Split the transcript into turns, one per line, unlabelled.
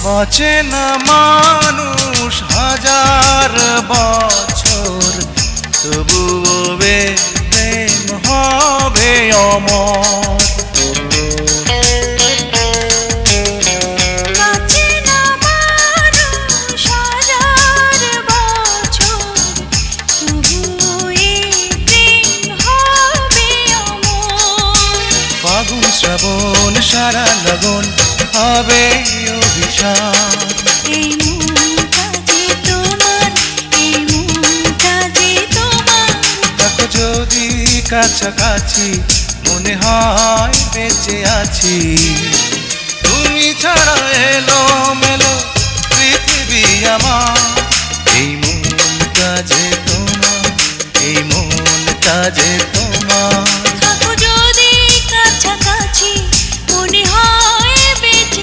বাঁচে না মানুষ হাজার বছর, তবুও প্রেম হবে অমর। ফাগুন শ্রাবণ সারা লগন হবে অভিশাপ।
এই মনটা যে তোমার, এই মনটা যে তোমার।
থাকো যদি কাছাকাছি মনে হয় বেঁচে আছি। তুমি ছাড়া এলো মেলো পৃথিবী আমার। এই মনটা যে তোমার, এই মনটা যে তোমার।